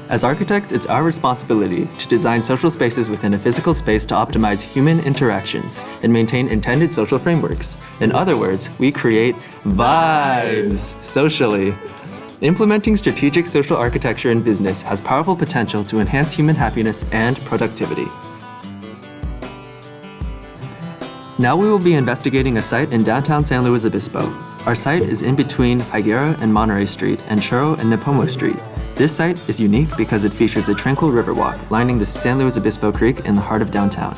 As architects, it's our responsibility to design social spaces within a physical space to optimize human interactions and maintain intended social frameworks. In other words, we create vibes socially. Implementing strategic social architecture in business has powerful potential to enhance human happiness and productivity. Now we will be investigating a site in downtown San Luis Obispo. Our site is in between Higuera and Monterey Street and Churro and Nepomo Street. This site is unique because it features a tranquil riverwalk lining the San Luis Obispo Creek in the heart of downtown.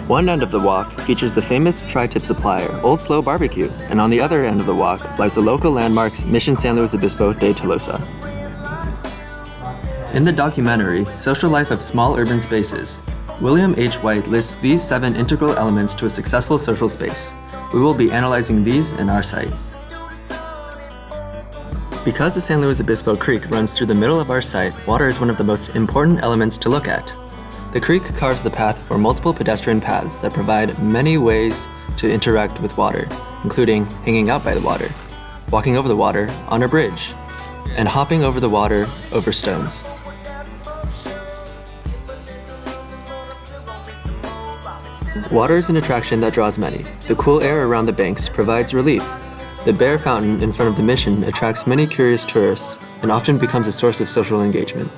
One end of the walk features the famous tri-tip supplier, Old SLO Barbecue, and on the other end of the walk lies the local landmarks Mission San Luis Obispo de Tolosa. In the documentary, Social Life of Small Urban Spaces, William H. White lists these 7 integral elements to a successful social space. We will be analyzing these in our site. Because the San Luis Obispo Creek runs through the middle of our site, water is one of the most important elements to look at. The creek carves the path for multiple pedestrian paths that provide many ways to interact with water, including hanging out by the water, walking over the water on a bridge, and hopping over the water over stones. Water is an attraction that draws many. The cool air around the banks provides relief. The Bear Fountain in front of the Mission attracts many curious tourists and often becomes a source of social engagement.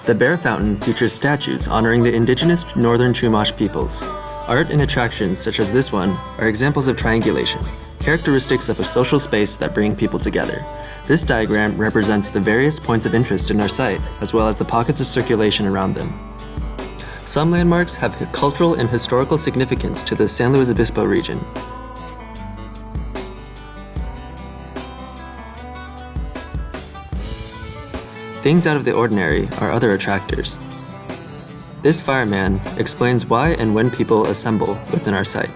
The Bear Fountain features statues honoring the indigenous northern Chumash peoples. Art and attractions such as this one are examples of triangulation, characteristics of a social space that bring people together. This diagram represents the various points of interest in our site, as well as the pockets of circulation around them. Some landmarks have cultural and historical significance to the San Luis Obispo region. Things out of the ordinary are other attractors. This fireman explains why and when people assemble within our site.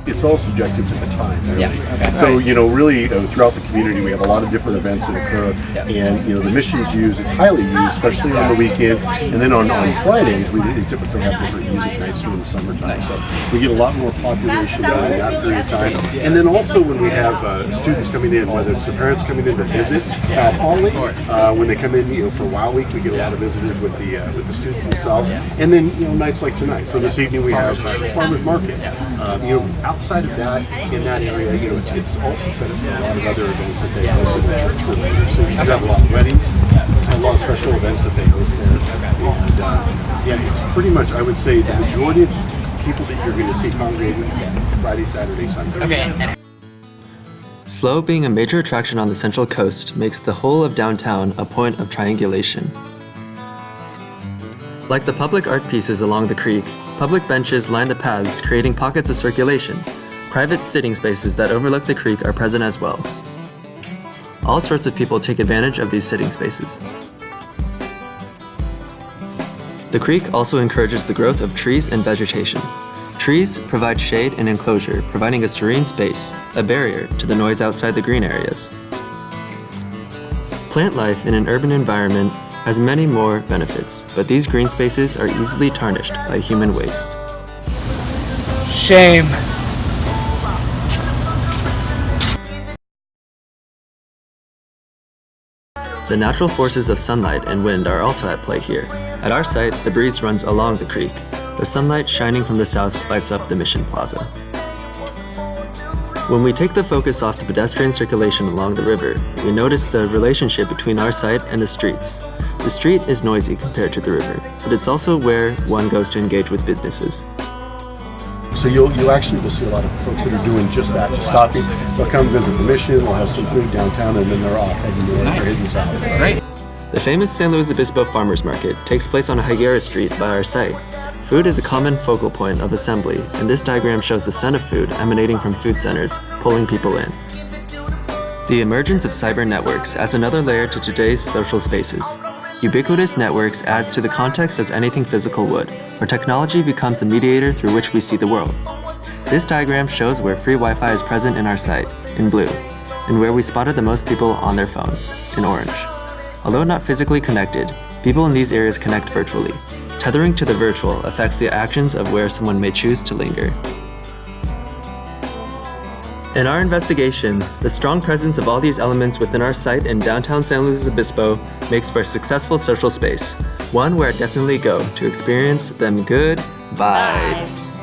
It's all subjective to the time, really. Yeah. So, really, throughout the community, we have a lot of different events that occur, and, the Mission's used, it's highly used, especially on the weekends, and then on Fridays, we typically have different music nights during the summertime, so we get a lot more population during that period of time. And then also when we have students coming in, whether it's the parents coming in to visit Holly, when they come in, for Wow Week, we get a lot of visitors with the students themselves, and then, nights like tonight. So this evening we have Farmers Market. Outside of that, in that area, it's also set up for a lot of other events that they host in the church related. So you have a lot of weddings, a lot of special events that they host there. And it's pretty much, I would say, the majority of people that you're going to see congregating Friday, Saturday, Sunday. Okay. SLO being a major attraction on the Central Coast makes the whole of downtown a point of triangulation. Like the public art pieces along the creek, public benches line the paths, creating pockets of circulation. Private sitting spaces that overlook the creek are present as well. All sorts of people take advantage of these sitting spaces. The creek also encourages the growth of trees and vegetation. Trees provide shade and enclosure, providing a serene space, a barrier to the noise outside the green areas. Plant life in an urban environment has many more benefits, but these green spaces are easily tarnished by human waste. Shame. The natural forces of sunlight and wind are also at play here. At our site, the breeze runs along the creek. The sunlight shining from the south lights up the Mission Plaza. When we take the focus off the pedestrian circulation along the river, we notice the relationship between our site and the streets. The street is noisy compared to the river, but it's also where one goes to engage with businesses. So you'll actually will see a lot of folks that are doing just that, just stopping. They'll come visit the Mission, they'll have some food downtown, and then they're off heading north or heading south. Great. The famous San Luis Obispo Farmers Market takes place on Higuera Street by our site. Food is a common focal point of assembly, and this diagram shows the scent of food emanating from food centers, pulling people in. The emergence of cyber networks adds another layer to today's social spaces. Ubiquitous networks adds to the context as anything physical would, where technology becomes the mediator through which we see the world. This diagram shows where free Wi-Fi is present in our site, in blue, and where we spotted the most people on their phones, in orange. Although not physically connected, people in these areas connect virtually. Tethering to the virtual affects the actions of where someone may choose to linger. In our investigation, the strong presence of all these elements within our site in downtown San Luis Obispo makes for a successful social space, one where I definitely go to experience them good vibes.